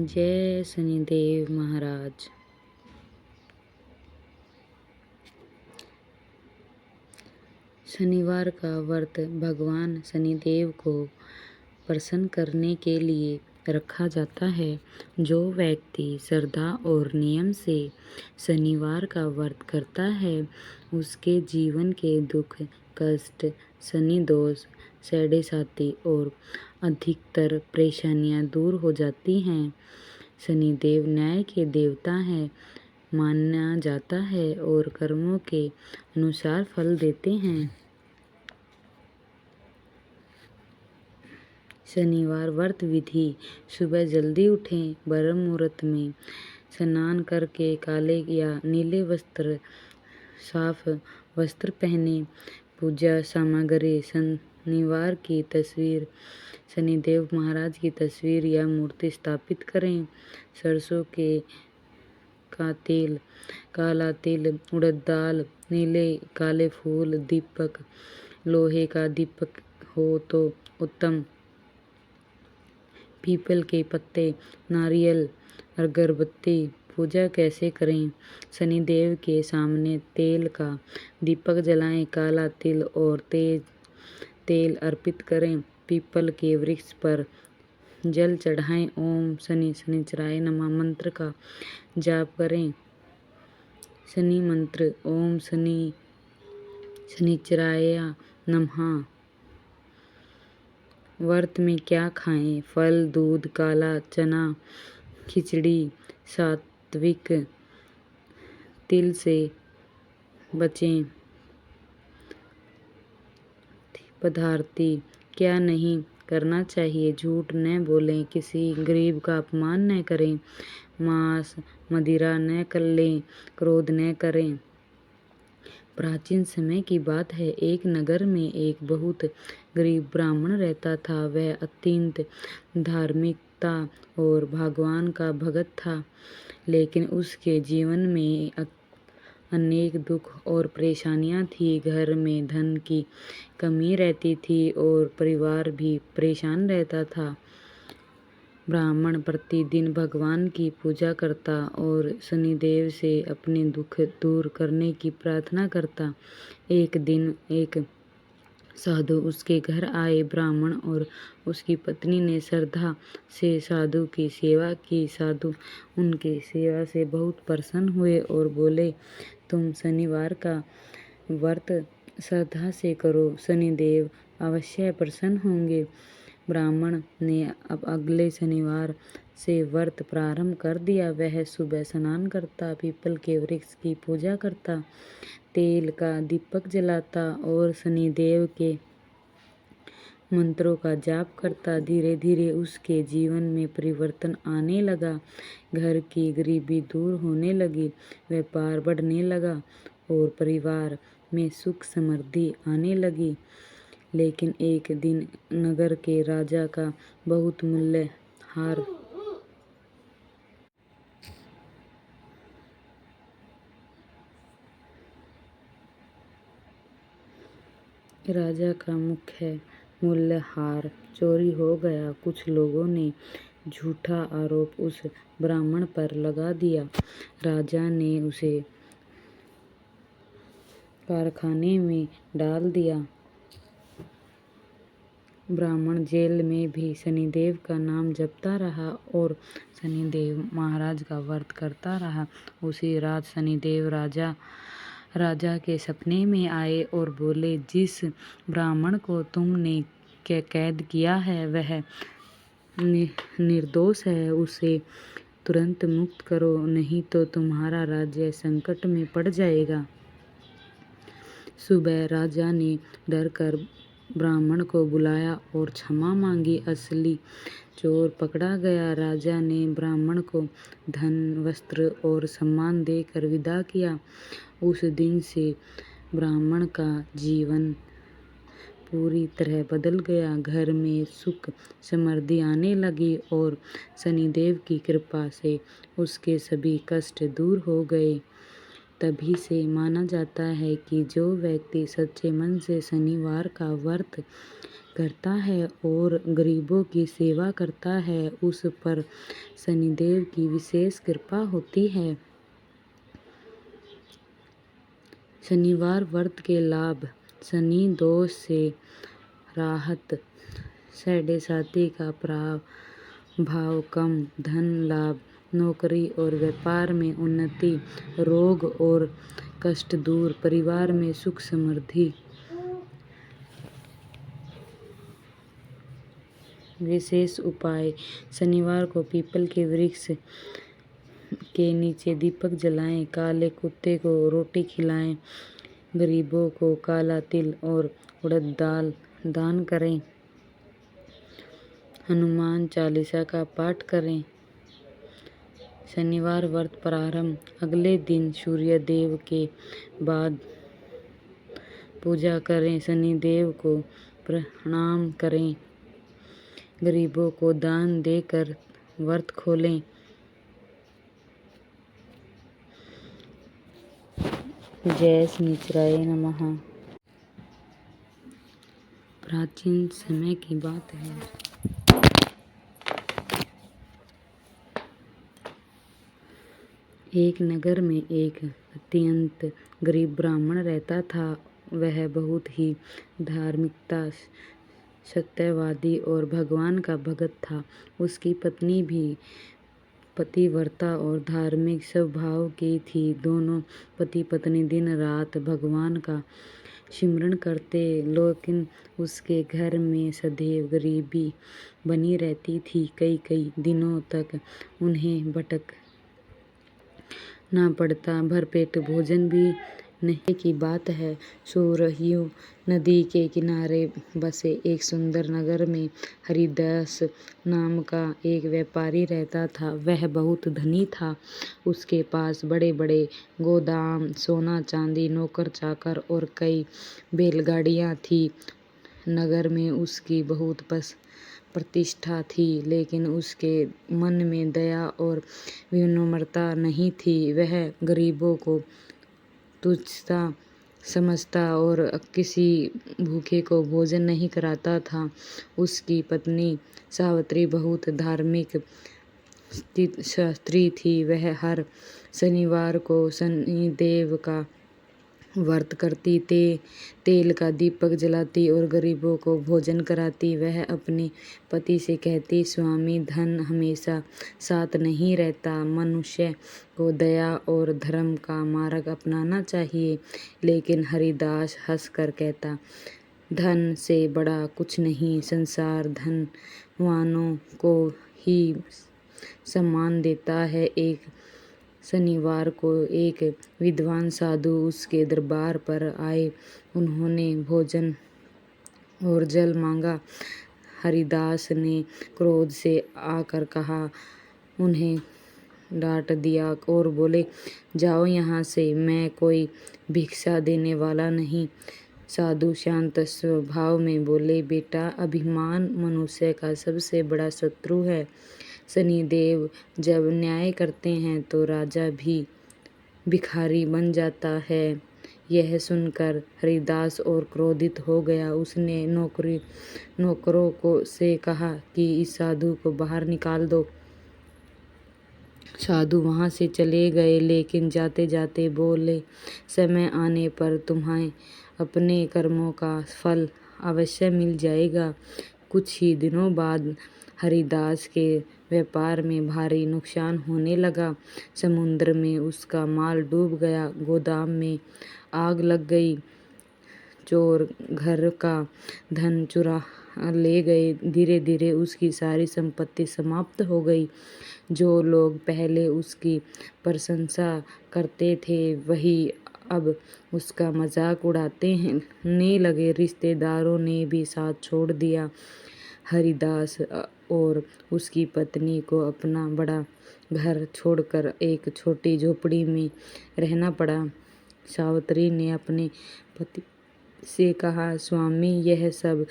जय शनिदेव महाराज। शनिवार का व्रत भगवान शनिदेव को प्रसन्न करने के लिए रखा जाता है। जो व्यक्ति श्रद्धा और नियम से शनिवार का व्रत करता है उसके जीवन के दुख कष्ट शनि दोष सैडे साथी और अधिकतर परेशानियां दूर हो जाती हैं। शनिदेव न्याय के देवता हैं माना जाता है और कर्मों के अनुसार फल देते हैं। शनिवार व्रत विधि: सुबह जल्दी उठें, ब्रह्म मुहूर्त में स्नान करके काले या नीले वस्त्र साफ वस्त्र पहने। पूजा सामग्री: शनिवार की तस्वीर, शनिदेव महाराज की तस्वीर या मूर्ति स्थापित करें। सरसों का तेल, काला तिल, उड़द दाल, नीले काले फूल, दीपक लोहे का दीपक हो तो उत्तम, पीपल के पत्ते, नारियल, अगरबत्ती। पूजा कैसे करें? शनिदेव के सामने तेल का दीपक जलाएं, काला तिल और तेज तेल अर्पित करें। पीपल के वृक्ष पर जल चढ़ाएं। ओम शनि शनिचराय नमः मंत्र का जाप करें। शनि मंत्र: ओम शनि शनिचराय नमः। व्रत में क्या खाएं? फल, दूध, काला चना, खिचड़ी। सात्विक तिल से बचें। पदार्थी क्या नहीं करना चाहिए? झूठ न बोलें, किसी गरीब का अपमान न करें, मांस मदिरा न कर लें, क्रोध न करें। प्राचीन समय की बात है। एक नगर में एक बहुत गरीब ब्राह्मण रहता था। वह अत्यंत धार्मिकता और भगवान का भक्त था, लेकिन उसके जीवन में अनेक दुख और परेशानियां थी। घर में धन की कमी रहती थी और परिवार भी परेशान रहता था। ब्राह्मण प्रतिदिन भगवान की पूजा करता और शनिदेव से अपने दुख दूर करने की प्रार्थना करता। एक दिन एक साधु उसके घर आए। ब्राह्मण और उसकी पत्नी ने श्रद्धा से साधु की सेवा की। साधु उनकी सेवा से बहुत प्रसन्न हुए और बोले, तुम शनिवार का व्रत श्रद्धा से करो, शनिदेव अवश्य प्रसन्न होंगे। ब्राह्मण ने अब अगले शनिवार से व्रत प्रारंभ कर दिया। वह सुबह स्नान करता, पीपल के वृक्ष की पूजा करता, तेल का दीपक जलाता और शनिदेव के मंत्रों का जाप करता। धीरे धीरे उसके जीवन में परिवर्तन आने लगा। घर की गरीबी दूर होने लगी, व्यापार बढ़ने लगा और परिवार में सुख समृद्धि आने लगी। लेकिन एक दिन नगर के राजा का बहुत मूल्य हार राजा का मुख्य मूल्यहार चोरी हो गया। कुछ लोगों ने झूठा आरोप उस ब्राह्मण पर लगा दिया। राजा ने उसे कारखाने में डाल दिया। ब्राह्मण जेल में भी शनिदेव का नाम जपता रहा और शनिदेव महाराज का व्रत करता रहा। उसी रात शनिदेव राजा के सपने में आए और बोले, जिस ब्राह्मण को तुमने कैद किया है वह निर्दोष है, उसे तुरंत मुक्त करो, नहीं तो तुम्हारा राज्य संकट में पड़ जाएगा। सुबह राजा ने डरकर ब्राह्मण को बुलाया और क्षमा मांगी। असली चोर पकड़ा गया। राजा ने ब्राह्मण को धन, वस्त्र और सम्मान देकर विदा किया। उस दिन से ब्राह्मण का जीवन पूरी तरह बदल गया। घर में सुख समृद्धि आने लगी और शनिदेव की कृपा से उसके सभी कष्ट दूर हो गए। तभी से माना जाता है कि जो व्यक्ति सच्चे मन से शनिवार का व्रत करता है और गरीबों की सेवा करता है, उस पर शनिदेव की विशेष कृपा होती है। शनिवार व्रत के लाभ। शनि दोष से राहत, साढ़े का प्रभाव कम, धन लाभ, नौकरी और व्यापार में उन्नति, रोग और कष्ट दूर, परिवार में सुख समृद्धि। विशेष उपाय। शनिवार को पीपल के वृक्ष के नीचे दीपक जलाएं, काले कुत्ते को रोटी खिलाएं, गरीबों को काला तिल और उड़द दाल दान करें, हनुमान चालीसा का पाठ करें। शनिवार व्रत प्रारंभ। अगले दिन सूर्य देव के बाद पूजा करें, शनिदेव को प्रणाम करें, गरीबों को दान देकर व्रत खोलें। जय शनिचराय नमः। प्राचीन समय की बात है। एक नगर में एक अत्यंत गरीब ब्राह्मण रहता था। वह बहुत ही धार्मिकता, सत्यवादी और भगवान का भक्त था। उसकी पत्नी भी पतिव्रता और धार्मिक स्वभाव की थी। दोनों पति पत्नी दिन रात भगवान का सिमरन करते, लेकिन उसके घर में सदैव गरीबी बनी रहती थी। कई दिनों तक उन्हें भटकना पड़ता, भरपेट भोजन भी नहीं की बात है। सुरयू नदी के किनारे बसे एक सुंदर नगर में हरिदास नाम का एक व्यापारी रहता था। वह बहुत धनी था। उसके पास बड़े बड़े गोदाम, सोना चांदी, नौकर चाकर और कई बैलगाड़ियां थी। नगर में उसकी बहुत प्रतिष्ठा थी, लेकिन उसके मन में दया और विनम्रता नहीं थी। वह गरीबों को तुच्छता समझता और किसी भूखे को भोजन नहीं कराता था। उसकी पत्नी सावित्री बहुत धार्मिक स्त्री थी। वह हर शनिवार को शनिदेव का व्रत करती, तेल का दीपक जलाती और गरीबों को भोजन कराती। वह अपने पति से कहती, स्वामी, धन हमेशा साथ नहीं रहता। मनुष्य को दया और धर्म का मार्ग अपनाना चाहिए। लेकिन हरिदास हंसकर कहता, धन से बड़ा कुछ नहीं। संसार धनवानों को ही सम्मान देता है। एक शनिवार को एक विद्वान साधु उसके दरबार पर आए। उन्होंने भोजन और जल मांगा। हरिदास ने क्रोध से आकर कहा, उन्हें डांट दिया और बोले, जाओ यहाँ से, मैं कोई भिक्षा देने वाला नहीं। साधु शांत स्वभाव में बोले, बेटा, अभिमान मनुष्य का सबसे बड़ा शत्रु है। शनिदेव जब न्याय करते हैं तो राजा भी भिखारी बन जाता है। यह सुनकर हरिदास और क्रोधित हो गया। उसने नौकरों को से कहा कि इस साधु को बाहर निकाल दो। साधु वहां से चले गए, लेकिन जाते जाते बोले, समय आने पर तुम्हें अपने कर्मों का फल अवश्य मिल जाएगा। कुछ ही दिनों बाद हरिदास के व्यापार में भारी नुकसान होने लगा। समुद्र में उसका माल डूब गया, गोदाम में आग लग गई, चोर घर का धन चुरा ले गए। धीरे धीरे उसकी सारी संपत्ति समाप्त हो गई। जो लोग पहले उसकी प्रशंसा करते थे, वही अब उसका मजाक उड़ाने लगे। रिश्तेदारों ने भी साथ छोड़ दिया। हरिदास और उसकी पत्नी को अपना बड़ा घर छोड़कर एक छोटी झोपड़ी में रहना पड़ा। सावित्री ने अपने पति से कहा, स्वामी, यह सब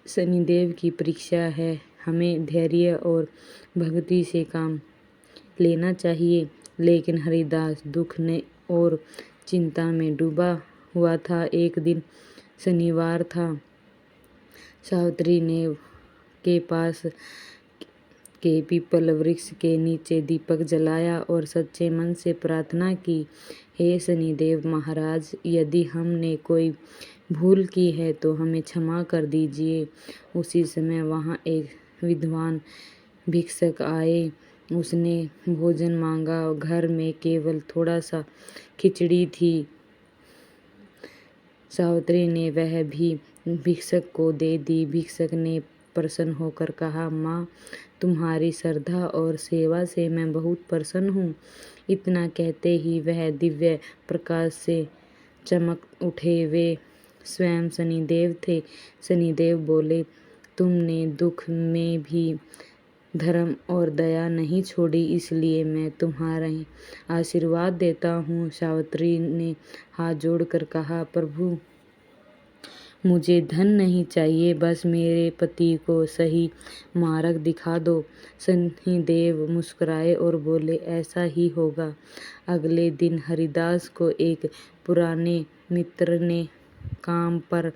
शनिदेव की परीक्षा है। हमें धैर्य और भक्ति से काम लेना चाहिए। लेकिन हरिदास दुख ने और चिंता में डूबा हुआ था। एक दिन शनिवार था। सावित्री ने के पास के पीपल वृक्ष के नीचे दीपक जलाया और सच्चे मन से प्रार्थना की, हे शनिदेव महाराज, यदि हमने कोई भूल की है तो हमें क्षमा कर दीजिए। उसी समय वहाँ एक विद्वान भिक्षक आए। उसने भोजन मांगा। घर में केवल थोड़ा सा खिचड़ी थी। सावित्री ने वह भी भिक्षक को दे दी। भिक्षक ने प्रसन्न होकर कहा, माँ, तुम्हारी श्रद्धा और सेवा से मैं बहुत प्रसन्न हूँ। इतना कहते ही वह दिव्य प्रकाश से चमक उठे। वे स्वयं शनिदेव थे। शनिदेव बोले, तुमने दुख में भी धर्म और दया नहीं छोड़ी, इसलिए मैं तुम्हारे आशीर्वाद देता हूँ। सावित्री ने हाथ जोड़कर कहा, प्रभु, मुझे धन नहीं चाहिए, बस मेरे पति को सही मार्ग दिखा दो। शनिदेव मुस्कुराए और बोले, ऐसा ही होगा। अगले दिन हरिदास को एक पुराने मित्र ने काम पर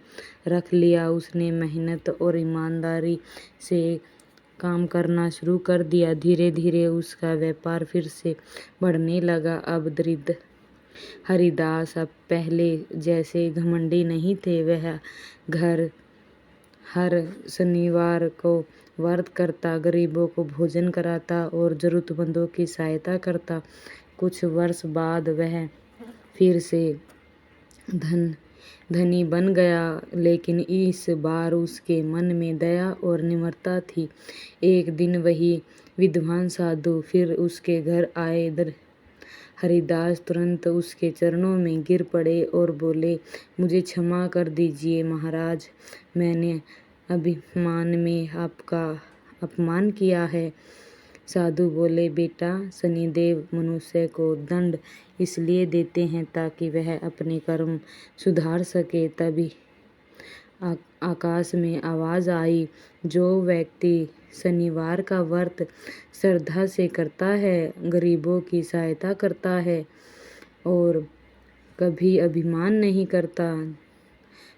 रख लिया। उसने मेहनत और ईमानदारी से काम करना शुरू कर दिया। धीरे धीरे उसका व्यापार फिर से बढ़ने लगा। अब दरिद्र हरिदास अब पहले जैसे घमंडी नहीं थे। वह घर हर शनिवार को व्रत करता, गरीबों को भोजन कराता और जरूरतमंदों की सहायता करता। कुछ वर्ष बाद वह फिर से धनी बन गया, लेकिन इस बार उसके मन में दया और निम्रता थी। एक दिन वही विद्वान साधु फिर उसके घर आए। हरिदास तुरंत उसके चरणों में गिर पड़े और बोले, मुझे क्षमा कर दीजिए महाराज, मैंने अभिमान में आपका अपमान किया है। साधु बोले, बेटा, शनिदेव मनुष्य को दंड इसलिए देते हैं ताकि वह अपने कर्म सुधार सके। तभी आकाश में आवाज आई, जो व्यक्ति शनिवार का व्रत श्रद्धा से करता है, गरीबों की सहायता करता है और कभी अभिमान नहीं करता,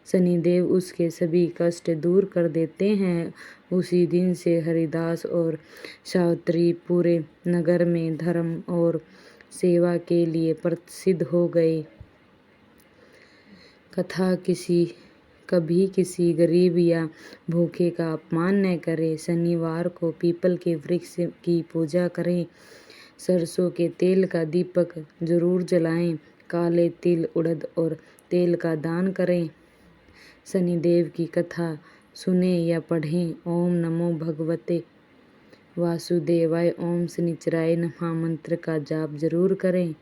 शनिदेव उसके सभी कष्ट दूर कर देते हैं। उसी दिन से हरिदास और सावित्री पूरे नगर में धर्म और सेवा के लिए प्रसिद्ध हो गए। कथा कभी किसी गरीब या भूखे का अपमान न करें। शनिवार को पीपल के वृक्ष की पूजा करें। सरसों के तेल का दीपक जरूर जलाएं। काले तिल, उड़द और तेल का दान करें। शनिदेव की कथा सुने या पढ़ें। ओम नमो भगवते वासुदेवाय, ओम शनिचराय नमः मंत्र का जाप जरूर करें।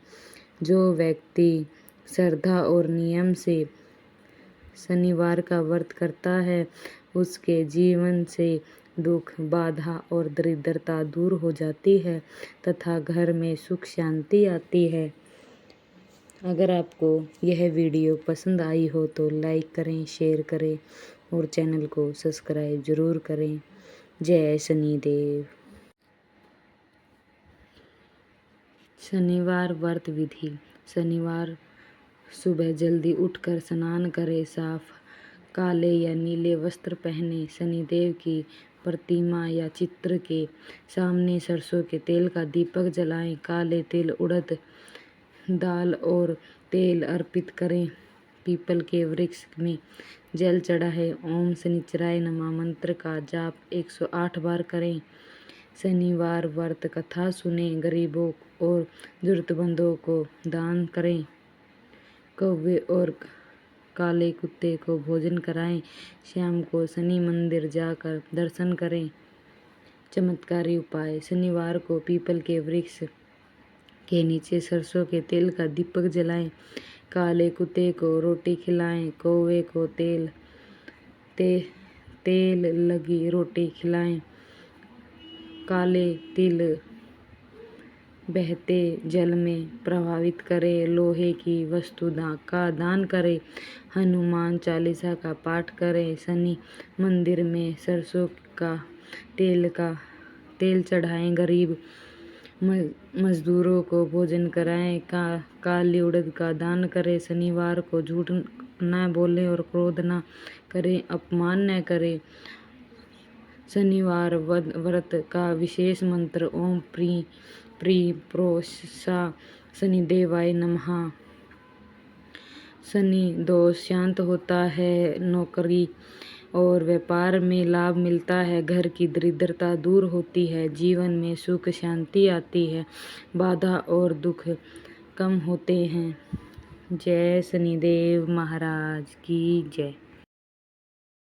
जो व्यक्ति श्रद्धा और नियम से शनिवार का व्रत करता है, उसके जीवन से दुख, बाधा और दरिद्रता दूर हो जाती है तथा घर में सुख शांति आती है। अगर आपको यह वीडियो पसंद आई हो तो लाइक करें, शेयर करें और चैनल को सब्सक्राइब जरूर करें। जय शनिदेव। शनिवार व्रत विधि। शनिवार सुबह जल्दी उठकर स्नान करें। साफ काले या नीले वस्त्र पहने। शनिदेव की प्रतिमा या चित्र के सामने सरसों के तेल का दीपक जलाएं। काले तिल, उड़द दाल और तेल अर्पित करें। पीपल के वृक्ष में जल चढ़ाएं। ओम शनिचराय नमः मंत्र का जाप 108 बार करें। शनिवार व्रत कथा सुने। गरीबों और जरूरतमंदों को दान करें। कौवे और काले कुत्ते को भोजन कराएं। शाम को शनि मंदिर जाकर दर्शन करें। चमत्कारी उपाय। शनिवार को पीपल के वृक्ष के नीचे सरसों के तेल का दीपक जलाएं। काले कुत्ते को रोटी खिलाएं। कौवे को तेल लगी रोटी खिलाएं। काले तिल बहते जल में प्रभावित करें। लोहे की वस्तु का दान करें। हनुमान चालीसा का पाठ करें। शनि मंदिर में सरसों का तेल चढ़ाएं। गरीब मजदूरों को भोजन कराएं। काली उड़द का दान करें। शनिवार को झूठ न बोले और क्रोध न करें, अपमान न करें। शनिवार व्रत का विशेष मंत्र ओम प्री प्रोषा शनिदेवाय नमः। शनि दोष शांत होता है, नौकरी और व्यापार में लाभ मिलता है, घर की दरिद्रता दूर होती है, जीवन में सुख शांति आती है, बाधा और दुख कम होते हैं। जय शनिदेव महाराज की जय।